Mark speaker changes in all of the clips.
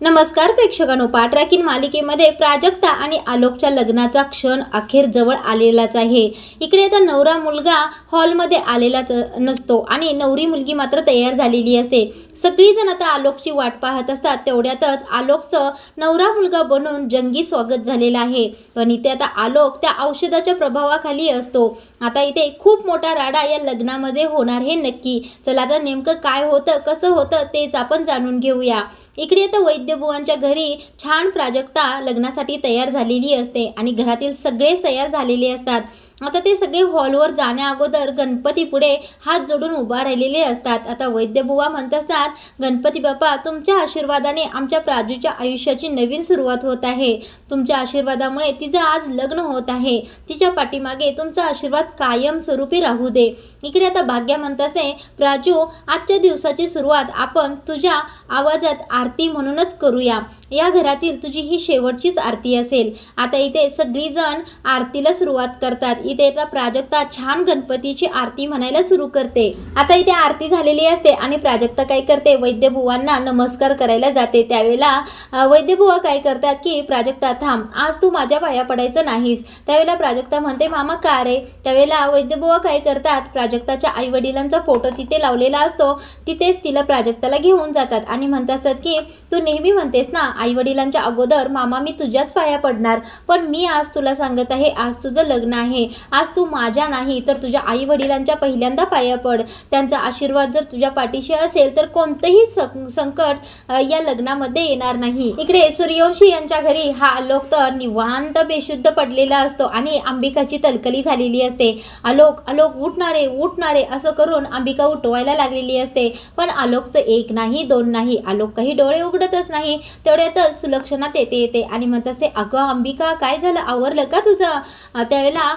Speaker 1: नमस्कार प्रेक्षकांनो, पाठराखीण मालिकेमध्ये प्राजक्ता आणि आलोकच्या लग्नाचा क्षण अखेर जवळ आलेलाच आहे। इकडे आता नवरा मुलगा हॉलमध्ये आलेलाच नसतो आणि नवरी मुलगी मात्र तयार झालेली असते। सगळीजण आता आलोकची वाट पाहत असतात। तेवढ्यातच आलोकचं नवरा मुलगा बनून जंगी स्वागत झालेलं आहे। पण इथे आता आलोक त्या औषधाच्या प्रभावाखाली असतो। आता इथे खूप मोठा राडा या लग्नामध्ये होणार हे नक्की। चला तर नेमकं काय होतं, कसं होतं तेच आपण जाणून घेऊया। इकडे आता वैद्यबुवांच्या घरी छान प्राजक्ता लग्नासाठी तयार झालेली असते आणि घरातील सगळेच तयार झालेले असतात। आता ते सगळे हॉलवर जाण्या अगोदर गणपती पुढे हात जोडून उभा राहिलेले असतात। आता वैद्यबुवा म्हणत असतात, गणपती बाप्पा, तुमच्या आशीर्वादाने आमच्या प्राजूच्या आयुष्याची नवीन सुरुवात होत आहे। तुमच्या आशीर्वादामुळे तिचं आज लग्न होत आहे। तिच्या पाठीमागे तुमचा आशीर्वाद कायम स्वरूपी राहू दे। इकडे आता भाग्या म्हणत असते, प्राजू, आजच्या दिवसाची सुरुवात आपण तुझ्या आवाजात आरती म्हणूनच करूया। या घरातील तुझी ही शेवटचीच आरती असेल। आता इथे सगळीजण आरतीला सुरुवात करतात। इथे आता प्राजक्ता छान गणपतीची आरती म्हणायला सुरू करते। आता इथे आरती झालेली असते आणि प्राजक्ता काय करते, वैद्यबुवांना नमस्कार करायला जाते। त्यावेळेला वैद्यबुवा काय करतात की, प्राजक्ता थांब, आज तू माझ्या पाया पडायचं नाहीस। त्यावेळेला प्राजक्ता म्हणते, मामा का रे? त्यावेळेला वैद्यबुवा काय करतात, प्राजक्ताच्या आई वडिलांचा फोटो तिथे लावलेला असतो, तिथेच तिला प्राजक्ताला घेऊन जातात आणि म्हणत असतात की, तू नेहमी म्हणतेस ना आई वडिलांच्या अगोदर मामा मी तुझ्याच पाया पडणार, पण मी आज तुला सांगत आहे, आज तुझं लग्न आहे। आज तू माझ्या नाही तर तुझ्या आई वडिलांच्या पहिल्यांदा पाया पड। त्यांचा आशीर्वाद जर तुझ्या पाठीशी असेल तर कोणतेही संकट या लग्नामध्ये येणार नाही। इकडे सूर्यवंशी यांच्या घरी हा आलोक तर निवांत बेशुद्ध पडलेला असतो आणि अंबिकाची तलकली झालेली असते। आलोक आलोक उठणारे उठणारे असं करून अंबिका उठवायला लागलेली असते, पण आलोकचं एक नाही दोन नाही, आलोक काही डोळे उघडतच नाही। तेवढ्यातच सुलक्षणा येते आणि म्हणत असते, अगं अंबिका, काय झालं, आवरलं का तुझं? त्यावेळेला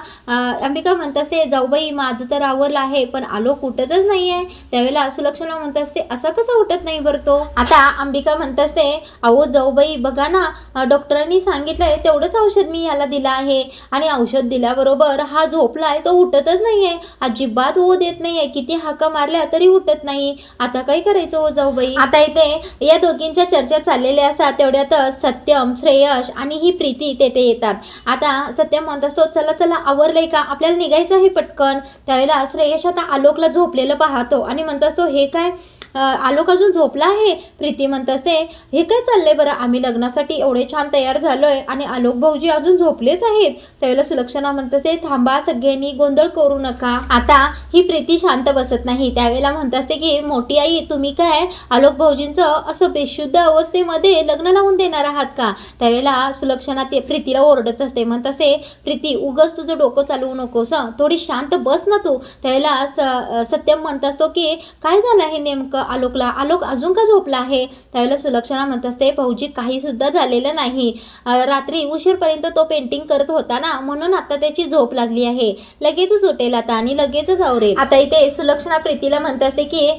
Speaker 1: अंबिका म्हणत असते, जाऊबाई माझं तर आवरलं आहे, पण आलोक उठतच नाही आहे। त्यावेळेला सुलक्षणा म्हणत असते, असं कसं उठत नाही बरं तो? आता अंबिका म्हणत असते, अहो जाऊबाई बघा ना, डॉक्टरांनी सांगितलंय तेवढंच औषध मी याला दिलं आहे आणि औषध दिल्याबरोबर हा झोपलाय, तो उठतच नाही आहे, अजिबात हो देत नाही आहे, किती हाका मारल्या तरी उठत नाही। आता काय करायचं हो जाऊबाई? आता इथे या दोघींच्या चर्चा चाललेल्या असतात। तेवढ्यातच सत्यम, श्रेयश आणि ही प्रीती तेथे येतात। आता सत्यम म्हणत असतो, चला चला आवरलंय का, आपल्याला निघायचं आहे पटकन। त्यावेळेला श्रेयश आता आलोकला झोपलेलं पाहतो आणि म्हणत असतो, हे काय, आलोक अजून झोपला आहे? प्रीती म्हणत असते, हे काय चाललंय बरं, आम्ही लग्नासाठी एवढे छान तयार झालोय आणि आलोक भाऊजी अजून झोपलेच आहेत। त्यावेळेला सुलक्षणा म्हणत असते, थांबा सगळ्यांनी, गोंधळ करू नका। आता ही प्रीती शांत बसत नाही। त्यावेळेला म्हणत असते की, मोठी आई, तुम्ही काय आलोक भाऊजींचं असं बेशुद्ध अवस्थेमध्ये लग्न लावून देणार आहात का? त्यावेळेला सुलक्षणा प्रीतीला ओरडत असते, म्हणत असते, प्रीती उगच तुझं डोकं चालवू नकोस, थोडी शांत बस ना तू। त्यावेळेला सत्यम म्हणत असतो की, काय झालं आहे नेमकं आलोकला, आलोक अजून का झोपला आहे? त्यावेळेला सुलक्षणा म्हणत असते, भाऊजी काही सुद्धा झालेलं नाही, रात्री उशीरपर्यंत तो पेंटिंग करत होता ना, म्हणून आता त्याची झोप लागली आहे, लगेचच उठेल आता आणि लगेचच आवरेल। आता इथे सुलक्षणा प्रीतीला म्हणत असते की,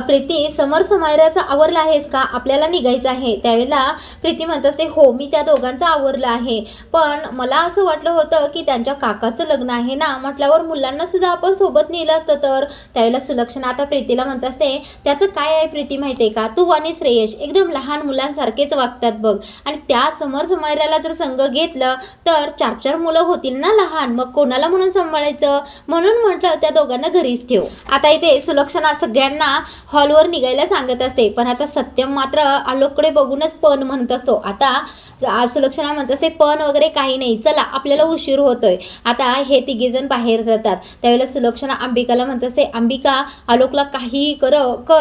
Speaker 1: प्रीती समर समारंभाचं आवरलं आहेस का, आपल्याला निघायचं आहे। त्यावेळेला प्रीती म्हणत असते, हो मी त्या दोघांचं आवरलं आहे, पण मला असं वाटलं होतं की त्यांच्या काकाचं लग्न आहे ना, म्हटल्यावर मुलांना सुद्धा आपण सोबत नेलं असतं तर। त्यावेळेला सुलक्षणा आता प्रीतीला म्हणत असते, त्याचं काय आहे प्रीती माहिती आहे का, तू आणि श्रेयश एकदम लहान मुलांसारखेच वागतात बघ, आणि त्या समर समारंभाला जर संघ घेतलं तर 4-4 मुलं होतील ना लहान, मग कोणाला म्हणून सांभाळायचं, म्हणून म्हटलं त्या दोघांना घरीच ठेव। आता इथे सुलक्षणा सगळ्यांना हॉलवर निघायला सांगत असते, पण आता सत्यम मात्र आलोककडे बघूनच पण म्हणत असतो। आता सुलक्षणा म्हणत असते, पण वगैरे काही नाही, चला आपल्याला उशीर होतोय। आता हे तिघेजण बाहेर जातात। त्यावेळेला सुलक्षणा अंबिकाला म्हणत असते, अंबिका आलोकला काही कर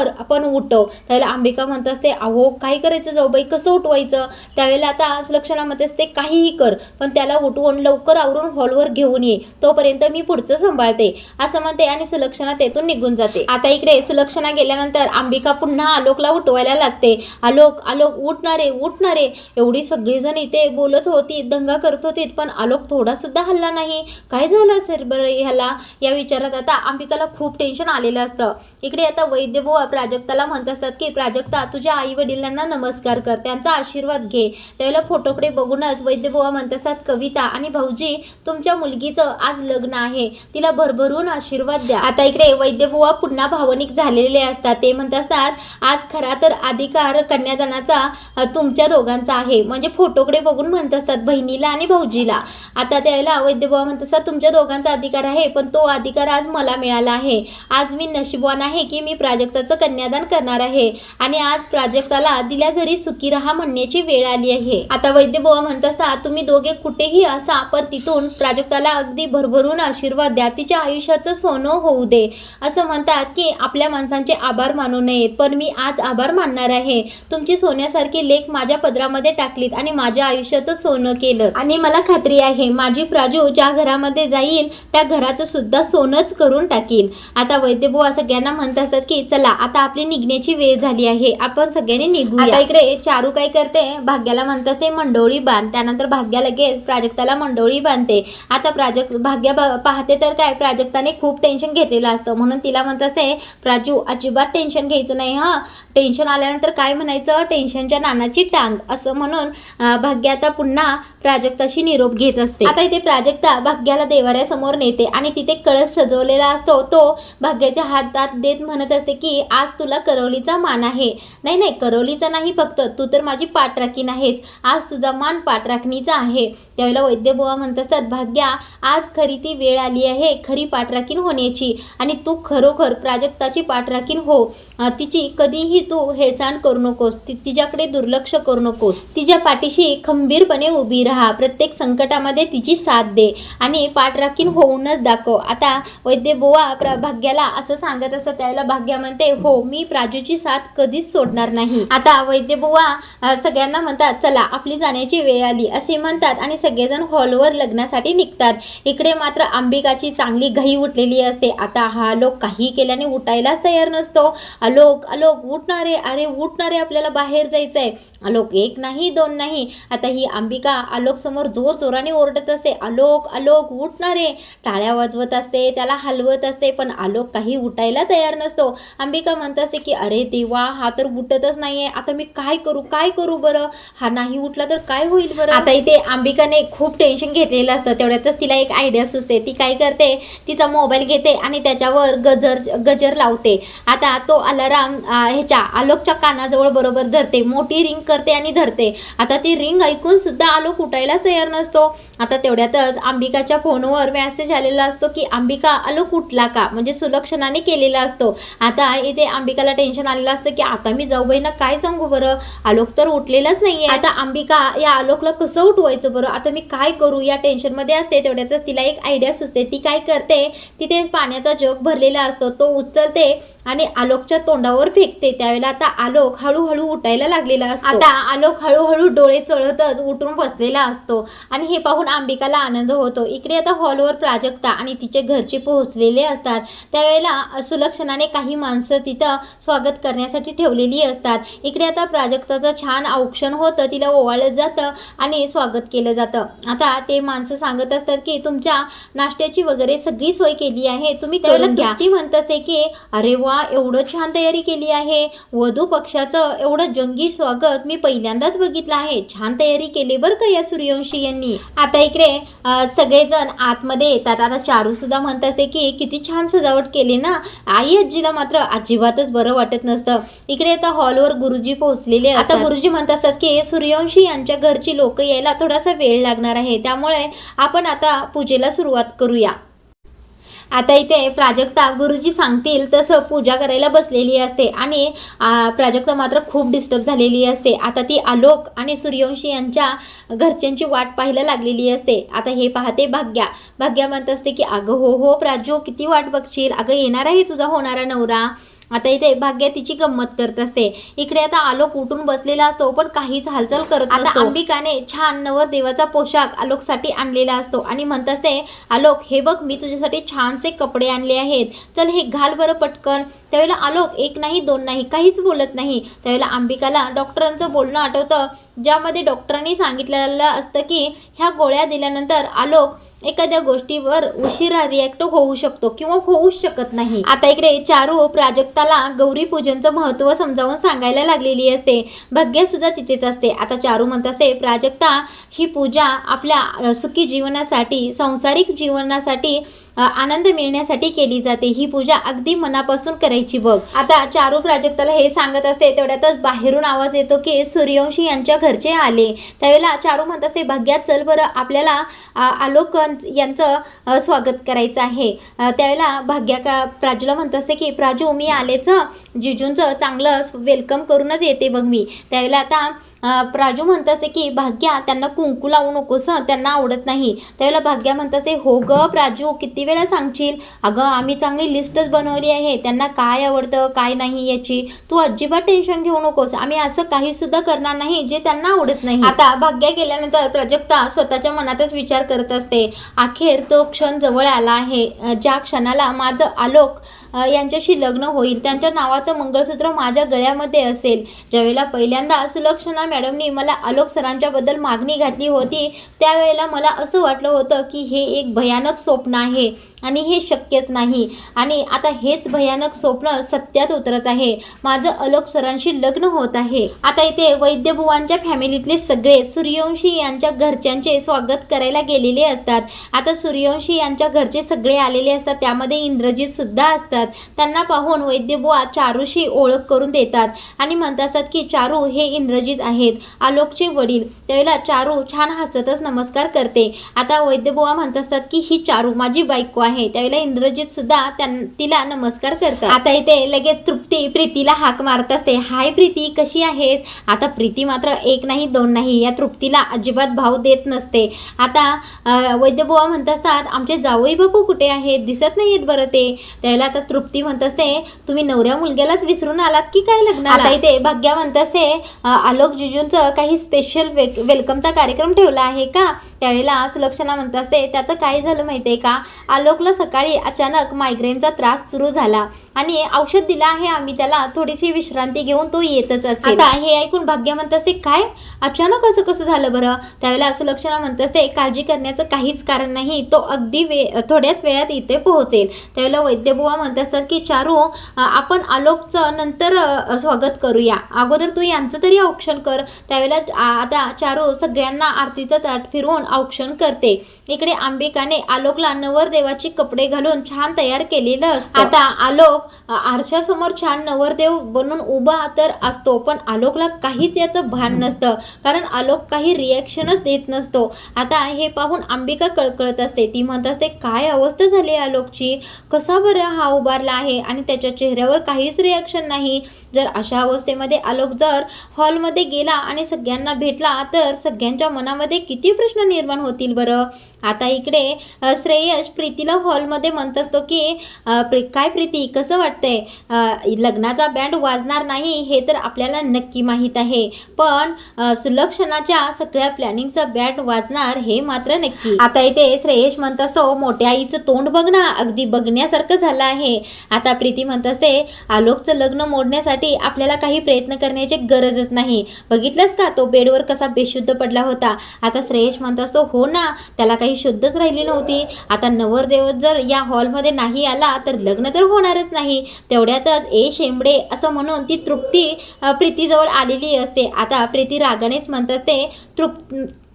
Speaker 1: आपण उठव। त्यावेळेला अंबिका म्हणत असते, अहो काय करायचं जाऊबाई, कसं उठवायचं? त्यावेळेला आता सुलक्षणा म्हणत असते, काहीही कर, पण त्याला उठवून लवकर आवरून हॉलवर घेऊन ये, तोपर्यंत मी पुढचं सांभाळते, असं म्हणते आणि सुलक्षणा तेथून निघून जाते। आता इकडे सुलक्षणा गेल्यानंतर अंबिका पुन्हा आलोकला उठवायला लागते, आलोक आलोक उठणारे उठणारे, एवढी सगळीजण इथे बोलत होती, दंगा करत होती, पण आलोक थोडा सुद्धा हल्ला नाही। काय झालं असेल बरं ह्याला, या विचारात आता अंबिकाला खूप टेन्शन आलेलं असतं। इकडे आता वैद्यबुवा प्राजक्ताला म्हणत असतात की प्राजक्ता तुझ्या आई वडिलांना नमस्कार कर, त्यांचा आशीर्वाद घे. त्यावेळेला फोटोकडे बघूनच वैद्यबुवा म्हणत असतात कविता आणि भाऊजी तुमच्या मुलगीचं आज लग्न आहे, तिला भरभरून आशीर्वाद द्या. आता इकडे वैद्यबुवा पुन्हा भावनिक झालेले असतात. ते म्हणत असतात आज खरा तर अधिकार कन्यादानाचा तुमच्या दोघांचा आहे. म्हणजे फोटोकडे बघून म्हणत असतात बहिणीला आणि भाऊजीला. आता त्यावेळेला वैद्यबुवा म्हणत असतात तुमच्या दोघांचा अधिकार आहे, पण तो अधिकार आज मला मिळाला आहे. आज मी नशीबवान आहे की मी प्राजक्ताचं कन्यादान करणार आहे आणि आज प्राजक्ताला दिल्या घरी सुखी राहा म्हणण्याची वेळ आली आहे. आता वैद्यबुवा म्हणत असतात तुम्ही दोघे कुठेही असा पण तिथून प्राजक्ताला अगदी भरभरून आशीर्वाद द्या, तिच्या आयुष्याचं सोनं होऊ दे. असं म्हणतात की आपल्या माणसांचे आभार मानू नयेत, पण मी आज आभार मानणार आहे. तुमची सोन्यासारखी लेक माझ्या पदरामध्ये टाकलीत आणि माझ्या आयुष्याचं सोनं केलं आणि मला खात्री आहे माझी प्राजू ज्या घरामध्ये जाईल त्या घराचं सुद्धा सोनंच करून टाकील. आता वैद्यबुवा सगळ्यांना म्हणत असतात की चला आता आपली निघण्याची वेळ झाली आहे, आपण सगळ्यांनी निघूया. आता इकडे चारू काय करते, भाग्याला म्हणत असते मंडोळी बांध. त्यानंतर भाग्या लगेच प्राजक्ताला मंडोळी बांधते. आता भाग्या पाहते तर काय प्राजक्ताने खूप टेन्शन घेतलेलं असतं, म्हणून तिला म्हणत असते प्राजू अजिबात टेन्शन घ्यायचं नाही हां, टेन्शन आल्यानंतर काय म्हणायचं टेन्शनच्या नानाची टांग असं म्हणून भाग्या आता पुन्हा प्राजक्ताशी निरोप घेत असते. आता इथे प्राजक्ता भाग्याला देवाऱ्यासमोर नेते आणि तिथे कळस सजवलेला असतो तो भाग्याच्या हातात देत म्हणत असते की आज तुला करवलीचा मान आहे. नाही नाही करवलीचा नाही, फक्त तू तर माझी पाठराखीण आहेस, आज तुझा मान पाठराखणीचा आहे. त्यावेळेला वैद्यबुवा म्हणत असतात भाग्या आज खरी ती वेळ आली आहे खरी पाठराखीण होण्याची आणि तू खरोखर प्राजक्ताची पाठराखीण हो. तिची कधीही तू हेळसांड करू नकोस, तिच्याकडे दुर्लक्ष करू नकोस, तिच्या पाठीशी खंबीरपणे उभी राहा, प्रत्येक संकटामध्ये तिची साथ दे आणि पाठराखीण होऊनच दाखव. आता वैद्यबुवा भाग्याला असं सांगत असतात. त्यावेळेला भाग्या म्हणते हो मी प्राजूची साथ कधीच सोडणार नाही. आता वैद्यबुवा सगळ्यांना म्हणतात चला आपली जाण्याची वेळ आली असे म्हणतात आणि सगळेजण हॉलवर लग्नासाठी निघतात. इकडे मात्र अंबिकाची चांगली घाई उठलेली असते. आता हा लोक काही केल्याने उठायलाच तयार नसतो. आलोक आलोक उठणारे, अरे उठणारे आपल्याला बाहेर जायचंय. आलोक एक नाही दोन नाही. आता ही अंबिका आलोक समोर जोर जोराने ओरडत असते आलोक आलोक उठणारे, टाळ्या वाजवत असते, त्याला हलवत असते, पण आलोक काही उठायला तयार नसतो. अंबिका म्हणत असते की अरे देवा हा तर उठतच नाहीये, आता मी काय करू बरं, हा नाही उठला तर काय होईल बरं. आता इथे अंबिकाने खूप टेन्शन घेतलेलं असतं. तेवढ्यातच तिला एक आयडिया सुचते. ती काय करते तिचा मोबाईल घेते आणि त्याच्यावर गजर लावते. आता तो अलाराम ह्याच्या आलोकच्या कानाजवळ बरोबर धरते, मोठी रिंग करते आणि धरते. आता ती रिंग ऐकून सुद्धा आलोक उठायलाच तयार नसतो. आता तेवढ्यातच अंबिकाच्या फोनवर मेसेज आलेला असतो की अंबिका आलोक उठला का, म्हणजे सुलक्षणाने केलेला असतो. आता इथे अंबिकाला टेन्शन आलेलं असतं की आता मी जाऊबाईंना काय सांगू बरं, आलोक तर उठलेलाच नाहीये. आता अंबिका या आलोकला कसं उठवायचं बरं, आता मी काय करू या टेन्शनमध्ये असते. तेवढ्यातच तिला एक आयडिया सुचते. ती काय करते तिथे पाण्याचा जग भरलेला असतो तो उचलते आणि आलोकच्या तोंडावर फेकते. त्यावेळेला आता आलोक हळूहळू उठायला लागलेला असतो. आता आलोक हळूहळू डोळे चळतच उठून बसलेला असतो आणि हे पाहून अंबिकाला आनंद होतो. इकडे आता हॉलवर प्राजक्ता आणि तिचे घरचे पोहोचलेले असतात. त्यावेळेला सुलक्षणाने काही माणसं तिथं स्वागत करण्यासाठी ठेवलेली असतात. इकडे आता प्राजक्ताचं छान औक्षण होतं, तिला ओवाळलं जातं आणि स्वागत केलं जातं. आता ते माणसं सांगत असतात की तुमच्या नाश्त्याची वगैरे सगळी सोय केली आहे, तुम्ही करून घ्या. ती म्हणत असते की अरे वा एवढं छान तयारी केली आहे, वधू पक्षाचं एवढं जंगी स्वागत मी पहिल्यांदाच बघितलं आहे, छान तयारी केली बरं का या सूर्यवंशी यांनी. आता इकडे सगळेजण आतमध्ये येतात. आता चारू सुद्धा म्हणत असते की किती छान सजावट केली ना, आई आजीला मात्र अजिबातच बरं वाटत नसतं. इकडे आता हॉलवर गुरुजी पोहोचलेले असतात. आता गुरुजी म्हणत असतात की सूर्यवंशी यांच्या घरची लोक यायला थोडासा वेळ लागणार आहे, त्यामुळे आपण आता पूजेला सुरुवात करूया. आता इथे प्राजक्ता गुरुजी सांगतील तसं पूजा करायला बसलेली असते आणि प्राजक्ता मात्र खूप डिस्टर्ब झालेली असते. आता ती आलोक आणि सूर्यवंशी यांच्या घरच्यांची वाट पाहायला लागलेली असते. आता हे पाहते भाग्या म्हणत असते की अगं हो प्राजू किती वाट बघशील, अगं येणार आहे तुझा होणारा नवरा. आता इथे भाग्या तिची गंमत करत असते. इकडे आता आलोक उठून बसलेला असतो पण काहीच हालचाल करत नसतो. आता अंबिकाने छान नवरदेवाचा पोशाख आलोकसाठी आणलेला असतो आणि म्हणत असते आलोक हे बघ मी तुझ्यासाठी छानसे कपडे आणले आहेत, चल हे घाल बरं पटकन. त्यावेळेला आलोक एक नाही दोन नाही काहीच बोलत नाही. त्यावेळेला अंबिकाला डॉक्टरांचं बोलणं आठवतं, ज्यामध्ये डॉक्टरांनी सांगितलेलं असतं की ह्या गोळ्या दिल्यानंतर आलोक एखाद्या गोष्टीवर उशिरा रिॲक्ट होऊ शकतो किंवा होऊच शकत नाही. आता इकडे चारू प्राजक्ताला गौरी पूजनचं महत्त्व समजावून सांगायला लागलेली असते. भाग्या सुद्धा तिथेच असते. आता चारू म्हणत असते, प्राजक्ता, ही पूजा आपल्या सुखी जीवनासाठी, सांसारिक जीवनासाठी, आनंद मिळण्यासाठी केली जाते. ही पूजा अगदी मनापासून करायची बघ. आता चारू प्राजक्ताला हे सांगत असते, तेवढ्यातच बाहेरून आवाज येतो की सूर्यवंशी यांच्या घरचे आले. त्यावेळेला चारू म्हणत असते, भाग्या चल बरं, आपल्याला आलोक यांचं स्वागत करायचं आहे. त्यावेळेला भाग्या प्राजूला म्हणत असते की प्राजू, मी आलेच, जिजूंचं चांगलं वेलकम करूनच येते बघ मी. त्यावेळेला आता प्राजू म्हणत असते की भाग्या, त्यांना कुंकू लावू नकोस, त्यांना आवडत नाही. त्यावेळेला भाग्या म्हणत असते, हो ग प्राजू, किती वेळा सांगशील, अगं आम्ही चांगली लिस्टच बनवली आहे, त्यांना काय आवडतं काय नाही याची तू अजिबात टेन्शन घेऊ नकोस. आम्ही असं काही सुद्धा करणार नाही जे त्यांना आवडत नाही. आता भाग्या गेल्यानंतर प्राजक्ता स्वतःच्या मनातच विचार करत असते, अखेर तो क्षण जवळ आला आहे, ज्या क्षणाला माझं आलोक यांच्याशी लग्न होईल, त्यांच्या नावाचं मंगळसूत्र माझ्या गळ्यामध्ये असेल. ज्यावेळेला पहिल्यांदा सुलक्षणा मॅडमनी मला आलोक सरांच्या बद्दल मागणी घातली होती, त्यावेळेला मला असं वाटलं होतं की हे एक भयानक स्वप्न आहे आणि हे शक्यच नाही. आणि आता हेच भयानक स्वप्न सत्यात उतरत आहे. माझं आलोक सरांशी लग्न होत आहे. आता इथे वैद्यबुवांच्या फॅमिलीतले सगळे सूर्यवंशी यांच्या घरच्यांचे स्वागत करायला गेलेले असतात. आता सूर्यवंशी यांच्या घरचे सगळे आलेले असतात, त्यामध्ये इंद्रजित सुद्धा असतात. त्यांना पाहून वैद्यबुवा चारूशी ओळख करून देतात आणि म्हणत असतात की चारू, हे इंद्रजित आहेत, आलोकचे वडील. त्यावेळेला चारू छान हसतच नमस्कार करते. आता वैद्यबुवा म्हणत असतात की ही चारू माझी बायको आहे. त्यावेळेला इंद्रजित सुद्धा तिला नमस्कार करतात. आता इथे लगेच तृप्ती प्रीतीला हाक मारत असते, हाय प्रीती, कशी आहेस. आता प्रीती मात्र एक नाही दोन नाही, या तृप्तीला अजिबात भाव देत नसते. आता वैद्यबुवा म्हणत असतात, आमचे जावई बापू कुठे आहेत, दिसत नाही आहेत बरं ते. त्यावेळेला आता तृप्ती म्हणत असते, तुम्ही नवऱ्या मुलग्यालाच विसरून आलात की काय लग्न. आता इथे भाग्या म्हणत असते, आलोक जिजूंचं काही स्पेशल वेलकमचा कार्यक्रम ठेवला आहे का. त्यावेळेला सुलक्षणा म्हणत असते, त्याचं काय झालं माहिती आहे का, आलोकला सकाळी अचानक मायग्रेनचा त्रास सुरू झाला आणि औषध दिलं आहे आम्ही त्याला, थोडीशी विश्रांती घेऊन तो येतच असेल. आता हे ऐकून भाग्य म्हणत असते, काय अचानक असं कसं झालं बरं. त्यावेळेला सुलक्षणा म्हणत असते, काळजी करण्याचं काहीच कारण नाही, तो अगदी थोड्याच वेळात इथे पोहोचेल. त्यावेळेला वैद्यबुवा म्हणत असतात की चारू, आपण आलोकचं नंतर स्वागत करूया, अगोदर तू यांचं तरी औक्षण कर. त्यावेळेला आता चारू सगळ्यांना आरतीचं ताट फिरवून औक्षण करते. इकडे अंबिकाने आलोकला नवरदेवाची कपडे घालून छान तयार केलेलं असतं. आता आलोक आरशासमोर छान नवरदेव बनून उभा तर असतो, पण आलोकला काहीच याचं भान नसतं, कारण आलोक काही रिॲक्शनच देत नसतो. आता हे पाहून अंबिका कळकळत असते. ती म्हणत असते, काय अवस्था झाली आलोकची, कसा बरं हा उभारला आहे आणि त्याच्या चेहऱ्यावर काहीच रिॲक्शन नाही. जर अशा अवस्थेमध्ये आलोक जर हॉलमध्ये गेला आणि सगळ्यांना भेटला तर सगळ्यांच्या मनामध्ये किती प्रश्न निर्माण होतील बरं. आता इकडे श्रेयश प्रीतीला हॉलमध्ये म्हणत असतो की काय प्रीती, कसं वाटतंय, लग्नाचा बँड वाजणार नाही हे तर आपल्याला नक्की माहीत आहे, पण सुलक्षणाच्या सगळ्या प्लॅनिंगचा बँड वाजणार हे मात्र नक्की. आता इथे श्रेयश म्हणत असतो, मोठ्या आईचं तोंड बघ ना, अगदी बघण्यासारखं झालं आहे. आता प्रीती म्हणत असते, आलोकचं लग्न मोडण्यासाठी आपल्याला काही प्रयत्न करण्याची गरजच नाही, बघितलंस का तो बेडवर कसा बेशुद्ध पडला होता. आता श्रेयश म्हणत असतो, हो ना, त्याला काही शुद्धच राहिली नव्हती. आता नवरदेव जर या हॉलमध्ये नाही आला तर लग्न तर होणारच नाही. तेवढ्यातच ए शेंबडे असं म्हणून ती तृप्ती प्रीतीजवळ आलेली असते. आता प्रीती रागानेच म्हणत असते,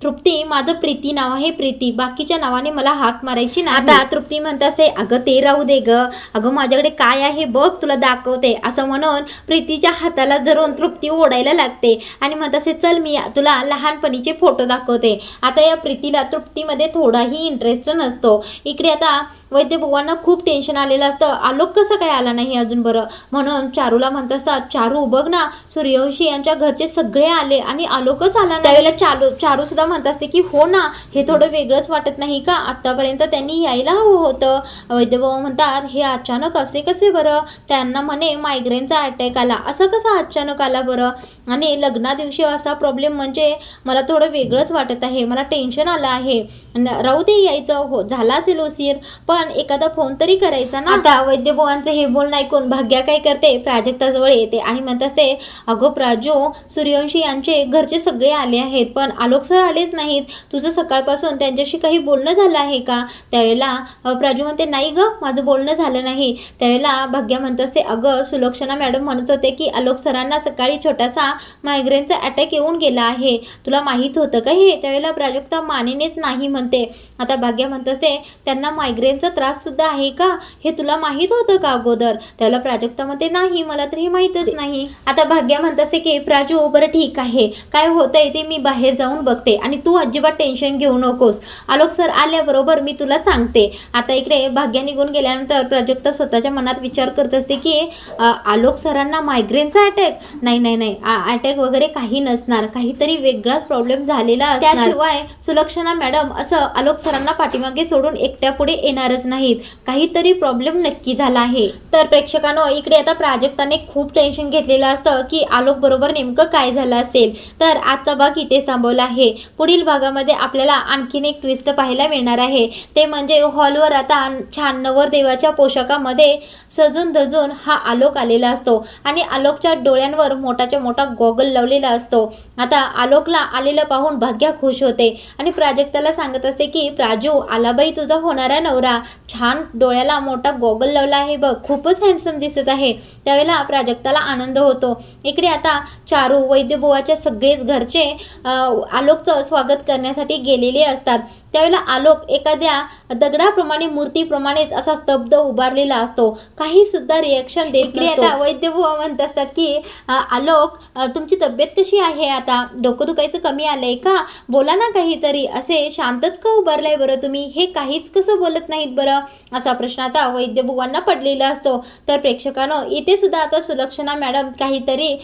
Speaker 1: तृप्ती, माझं प्रीती नाव आहे, प्रीती, बाकीच्या नावाने मला हाक मारायची नाही. आता तृप्ती म्हणत असते, अगं ते राहू दे ग, अगं माझ्याकडे काय आहे बघ, तुला दाखवते. असं म्हणून प्रीतीच्या हाताला धरून तृप्ती ओढायला लागते आणि म्हणत असते, चल मी तुला लहानपणीचे फोटो दाखवते. आता या प्रीतीला तृप्तीमध्ये थोडाही इंटरेस्ट नसतो. इकडे आता वैद्यबुवांना खूप टेन्शन आलेलं असतं, आलोक कसं काय आला नाही अजून बरं. म्हणून चारूला म्हणत असतात, चारू बघ ना, सूर्यवंशी यांच्या घरचे सगळे आले आणि आलोकच आला. त्यावेळेला चारू सुद्धा म्हणत असते की हो ना, हे थोडं वेगळंच वाटत नाही का, आत्तापर्यंत त्यांनी यायला हवं होतं. वैद्यबुवा म्हणतात, हे अचानक असे कसे बरं, त्यांना म्हणे मायग्रेनचा अटॅक आला, असं कसं अचानक आला बरं. आणि लग्ना दिवशी असा प्रॉब्लेम म्हणजे मला थोडं वेगळंच वाटत आहे, मला टेन्शन आलं आहे. राहू दे, यायचं हो झाला असेल उशीर, पण निदान एखादा फोन तरी करायचा ना। आता वैद्यबुवांचं हे बोलणं ऐकून भाग्या काय करते, प्राजक्ताजवळ येते आणि म्हणत असते, अगो प्राजू, सूर्यवंशी यांचे घरचे सगळे आले आहेत पण आलोक सर आलेच नाहीत, तुझं सकाळपासून त्यांच्याशी काही बोलणं झालं आहे का? त्यावेळेला प्राजू म्हणते, नाही ग, माझं बोलणं झालं नाही। त्यावेळेला भाग्या म्हणत असते, अगं सुलक्षणा मॅडम म्हणत होते की आलोक सरांना सकाळी छोटासा मायग्रेनचा अटॅक येऊन गेला आहे, तुला माहीत होतं का हे? त्यावेळेला प्राजक्ता मानेनेच नाही म्हणते। आता भाग्या म्हणत असते, त्यांना मायग्रेनचा त्रास सुद्धा आहे का, हे तुला माहीत होतं का अगोदर? त्यावेळेला प्राजक्ता म्हणते, नाही, मला तर हे माहीतच नाही। आता भाग्या म्हणत असते की प्राजू, बरं ठीक आहे, काय होतंय ते मी बाहेर जाऊन बघते आणि तू अजिबात टेन्शन घेऊ नकोस, आलोक सर आल्याबरोबर मी तुला सांगते। आता इकडे भाग्या निघून गेल्यानंतर प्राजक्ता स्वतःच्या मनात विचार करत असते की आलोक सरांना मायग्रेनचा अटॅक, नाही, अटॅक वगैरे काही नसणार, काहीतरी वेगळाच प्रॉब्लेम झालेला असणार। त्याशिवाय सुलक्षणा मॅडम असं आलोक सरांना पाठीमागे सोडून एकट्या पुढे येणारच नाहीत, काहीतरी प्रॉब्लेम नक्की झाला आहे। तर प्रेक्षकांनो, इकडे आता प्राजक्ताने खूप टेन्शन घेतलेलं असतं की आलोक बरोबर नेमकं काय झालं असेल। तर आजचा भाग इथेच थांबवला आहे। पुढील भागामध्ये आपल्याला आणखीन एक ट्विस्ट पाहायला मिळणार आहे, ते म्हणजे हॉलवर आता छान नवरदेवाच्या पोशाखामध्ये सजून धजून हा आलोक आलेला असतो आणि आलोकच्या डोळ्यांवर मोठाच्या मोठा गॉगल लावलेला असतो। आता आलोकला आलेलं पाहून भाग्या खुश होते आणि प्राजक्ताला सांगत असते की प्राजू, आला बाई तुझा होणारा नवरा, छान डोळ्याला मोठा गॉगल लावला आहे बघ, खूपच हँडसम दिसत आहे। त्यावेळेला प्राजक्ताला आनंद होतो। इकडे आता चारू, वैद्यबुवाच्या सगळेच घरचे आलोकचं स्वागत करण्यासाठी गेलेले असतात। त्यावेळेला आलोक एखाद्या दगडाप्रमाणे, मूर्तीप्रमाणेच असा स्तब्ध उभारलेला असतो, काही सुद्धा रिॲक्शन देत नसतो। आता वैद्यबुवा म्हणत असतात की आलोक, तुमची तब्येत कशी आहे? आता डोकं दुखायचं कमी आलंय का? बोला ना काहीतरी, असे शांतच का उभारलाय बरं तुम्ही? हे काहीच कसं बोलत नाहीत बरं? असा प्रश्न आता वैद्यबुवांना पडलेला असतो। तर प्रेक्षकांनो, इथे सुद्धा आता सुलक्षणा मॅडम काहीतरी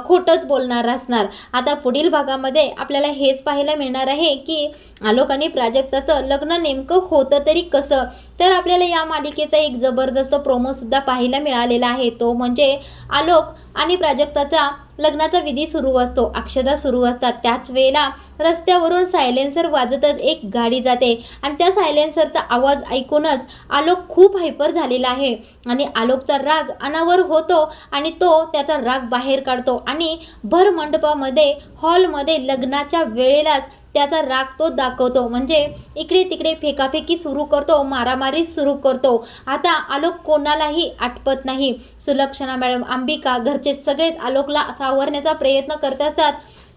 Speaker 1: खोटंच बोलणार असणार। आता पुढील भागामध्ये आपल्याला हेच पाहायला मिळणार आहे की आलोक आणि प्राजक्ताचं लग्न नेमकं होतं तरी कसं। तर आपल्याला या मालिकेचा एक जबरदस्त प्रोमो सुद्धा पाहायला मिळालेला आहे, तो म्हणजे आलोक आणि प्राजक्ताचा लग्नाचा विधी सुरू असतो, अक्षता सुरू असतात। त्याच वेळेला रस्त्यावरून सायलेन्सर वाजतच एक गाडी जाते आणि त्या सायलेन्सरचा आवाज ऐकूनच आलोक खूप हायपर झालेला आहे आणि आलोकचा राग अनावर होतो आणि तो त्याचा राग बाहेर काढतो आणि भर मंडपामध्ये, हॉलमध्ये लग्नाच्या वेळेलाच त्याचा राग तो दाखवतो। म्हणजे इकडे तिकडे फेकाफेकी सुरू करतो, मारामारी सुरू करतो। आता आलोक कोणालाही आटपत नाही। सुलक्षणा मॅडम, अंबिका, घरचे सगळेच आलोकला सावरण्याचा प्रयत्न करत असतात,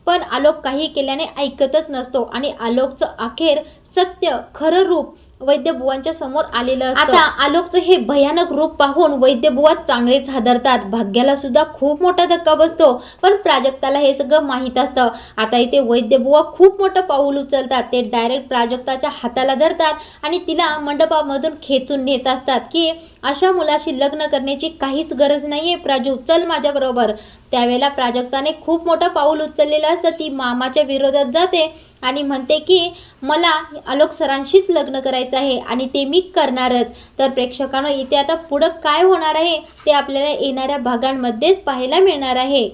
Speaker 1: पण आलोक काही केल्याने ऐकतच नसतो आणि आलोकचं अखेर सत्य, खरं रूप वैद्यबुवांच्या समोर आलेलं असतं। आता आलोकचं हे भयानक रूप पाहून वैद्यबुवा चांगलेच हादरतात। भाग्याला सुद्धा खूप मोठा धक्का बसतो, पण प्राजक्ताला हे सगळं माहीत असतं। आता इथे वैद्यबुवा खूप मोठं पाऊल उचलतात, ते डायरेक्ट प्राजक्ताच्या हाताला धरतात आणि तिला मंडपामधून खेचून नेत असतात की अशा मुलाशी लग्न करण्याची काहीच गरज नाहीये, प्राजू चल माझ्याबरोबर। त्यावेळेला प्राजक्ताने खूप मोठं पाऊल उचललेलं असतं, ती मामाच्या विरोधात जाते आणि म्हणते की मला आलोक सरांशीच लग्न करायचं आहे आणि ते मी करणारच। तर प्रेक्षकांनो, इथे आता पुढं काय होणार आहे ते आपल्याला येणाऱ्या भागांमध्येच पाहायला मिळणार आहे।